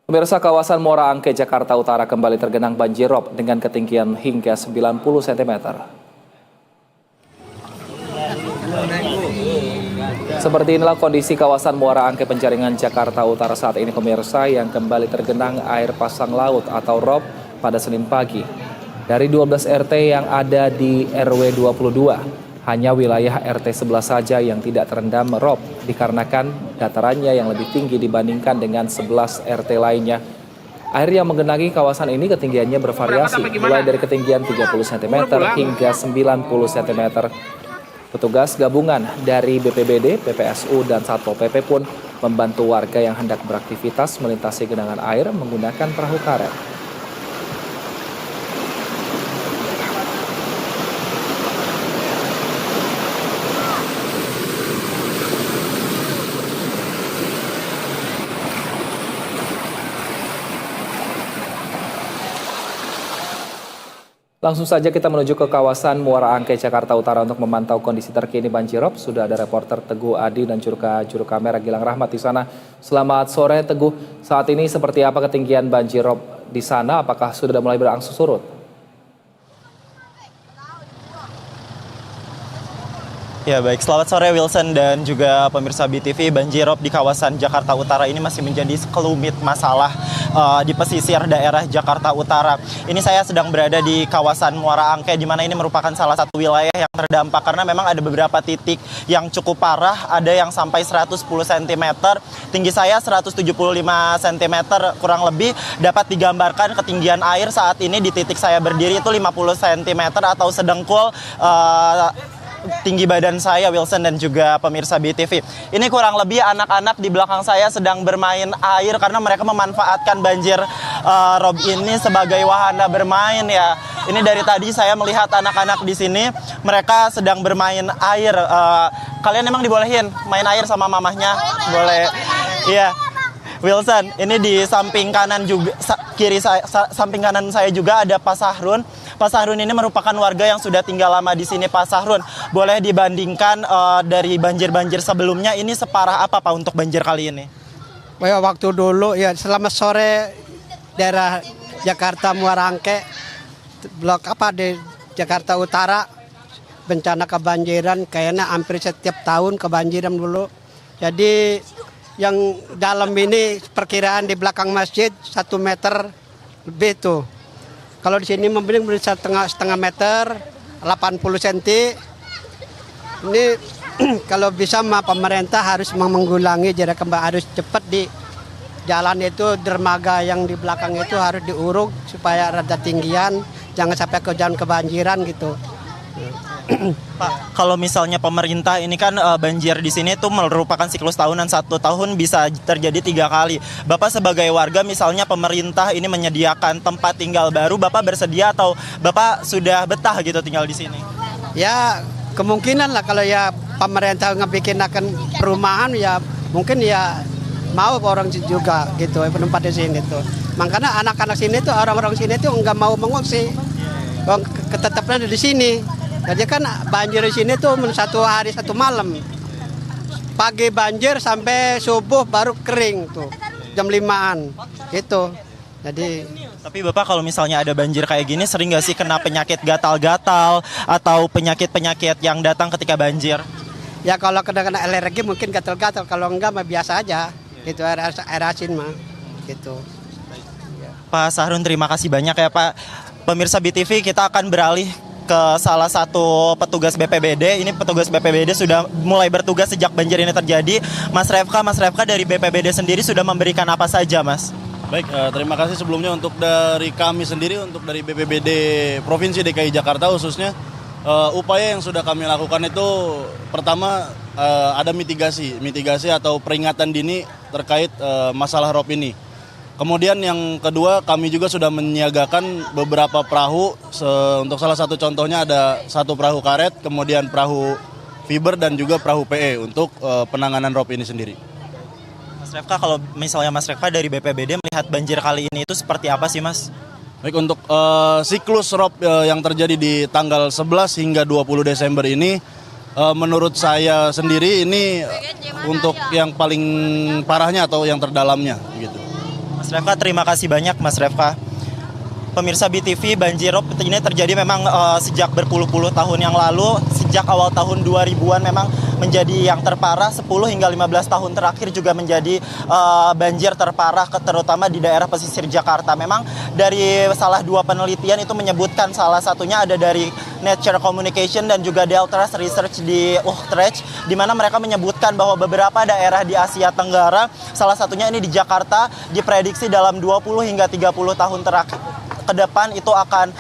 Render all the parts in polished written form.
Pemirsa, kawasan Muara Angke, Jakarta Utara kembali tergenang banjir rob dengan ketinggian hingga 90 cm. Seperti inilah kondisi kawasan Muara Angke Penjaringan, Jakarta Utara saat ini, pemirsa, yang kembali tergenang air pasang laut atau rob pada Senin pagi. Dari 12 RT yang ada di RW 22, hanya wilayah RT 11 saja yang tidak terendam rob dikarenakan datarannya yang lebih tinggi dibandingkan dengan 11 RT lainnya. Air yang menggenangi kawasan ini ketinggiannya bervariasi, mulai dari ketinggian 30 cm hingga 90 cm. Petugas gabungan dari BPBD, PPSU, dan Satpol PP pun membantu warga yang hendak beraktivitas melintasi genangan air menggunakan perahu karet. Langsung saja kita menuju ke kawasan Muara Angke, Jakarta Utara untuk memantau kondisi terkini banjir rob. Sudah ada reporter Teguh Adi dan juru kamera Gilang Rahmat di sana. Selamat sore Teguh. Saat ini seperti apa ketinggian banjir rob di sana? Apakah sudah mulai berangsur surut? Ya baik, selamat sore Wilson dan juga pemirsa BTV. Banjirop di kawasan Jakarta Utara ini masih menjadi sekelumit masalah di pesisir daerah Jakarta Utara. Ini saya sedang berada di kawasan Muara Angke, di mana ini merupakan salah satu wilayah yang terdampak karena memang ada beberapa titik yang cukup parah, ada yang sampai 110 cm, tinggi saya 175 cm kurang lebih. Dapat digambarkan ketinggian air saat ini di titik saya berdiri itu 50 cm atau sedengkul tinggi badan saya, Wilson, dan juga pemirsa BTV. Ini kurang lebih anak-anak di belakang saya sedang bermain air karena mereka memanfaatkan banjir rob ini sebagai wahana bermain ya. Ini dari tadi saya melihat anak-anak di sini, mereka sedang bermain air. Kalian emang dibolehin main air sama mamahnya? Boleh. Iya. Wilson, ini di samping kanan juga, samping kanan saya juga ada Pak Sahrun. Pak Sahrun ini merupakan warga yang sudah tinggal lama di sini. Pak Sahrun, boleh dibandingkan dari banjir-banjir sebelumnya, ini separah apa Pak untuk banjir kali ini? Waktu dulu ya, selamat sore daerah Jakarta Muara Angke, blok apa di Jakarta Utara, bencana kebanjiran kayaknya hampir setiap tahun kebanjiran dulu. Jadi yang dalam ini perkiraan di belakang masjid 1 meter lebih tuh. Kalau di sini membeli setengah meter, 80 cm. Ini kalau bisa pemerintah harus menggulangi, jadi harus cepat di jalan itu, dermaga yang di belakang itu harus diuruk supaya rada tinggian, jangan sampai kebanjiran gitu. Pak, kalau misalnya pemerintah ini kan banjir di sini itu merupakan siklus tahunan, 1 tahun bisa terjadi 3 kali. Bapak sebagai warga, misalnya pemerintah ini menyediakan tempat tinggal baru, Bapak bersedia atau Bapak sudah betah gitu tinggal di sini? Ya kemungkinan lah kalau ya pemerintah ngebikin akan perumahan ya mungkin ya mau orang juga gitu tempat di sini tuh. Makanya anak-anak sini tuh, orang-orang sini tuh nggak mau mengungsi, tetapnya di sini. Jadi kan banjir di sini tuh 1 hari 1 malam. Pagi banjir sampai subuh baru kering tuh. Jam 5-an gitu. Jadi tapi Bapak kalau misalnya ada banjir kayak gini sering nggak sih kena penyakit gatal-gatal atau penyakit-penyakit yang datang ketika banjir? Ya kalau kena alergi mungkin gatal-gatal, kalau enggak mah biasa aja. Gitu air asin mah gitu. Pak Sahrun, terima kasih banyak ya Pak. Pemirsa BTV, kita akan beralih ke salah satu petugas BPBD. Ini petugas BPBD sudah mulai bertugas sejak banjir ini terjadi. Mas Refka dari BPBD sendiri sudah memberikan apa saja, Mas? Baik, terima kasih sebelumnya untuk dari kami sendiri, untuk dari BPBD Provinsi DKI Jakarta khususnya. Upaya yang sudah kami lakukan itu pertama ada mitigasi atau peringatan dini terkait masalah rob ini. Kemudian yang kedua, kami juga sudah menyiagakan beberapa perahu. Untuk salah satu contohnya ada 1 perahu karet, kemudian perahu fiber dan juga perahu PE untuk penanganan rob ini sendiri. Mas Refka, kalau misalnya Mas Refka dari BPBD melihat banjir kali ini itu seperti apa sih Mas? Baik, untuk siklus rob yang terjadi di tanggal 11 hingga 20 Desember ini, menurut saya sendiri ini untuk yang paling parahnya atau yang terdalamnya gitu. Mas Mas Refka, terima kasih banyak Mas Refka. Pemirsa BTV, banjirop ini terjadi memang sejak berpuluh-puluh tahun yang lalu. Sejak awal tahun 2000-an memang menjadi yang terparah. 10 hingga 15 tahun terakhir juga menjadi banjir terparah, terutama di daerah pesisir Jakarta. Memang dari salah dua penelitian itu menyebutkan, salah satunya ada dari Nature Communication dan juga Delta Research di Utrecht, di mana mereka menyebutkan bahwa beberapa daerah di Asia Tenggara, salah satunya ini di Jakarta, diprediksi dalam 20 hingga 30 tahun terakhir ke depan itu akan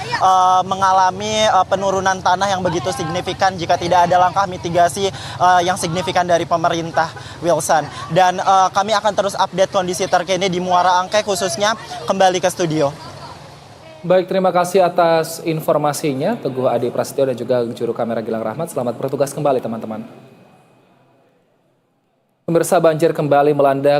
mengalami penurunan tanah yang begitu signifikan jika tidak ada langkah mitigasi yang signifikan dari pemerintah, Wilson. Dan kami akan terus update kondisi terkini di Muara Angke khususnya. Kembali ke studio. Baik, terima kasih atas informasinya Teguh Adi Prasetyo dan juga juru kamera Gilang Rahmat. Selamat bertugas kembali teman-teman. Pemirsa, banjir kembali melanda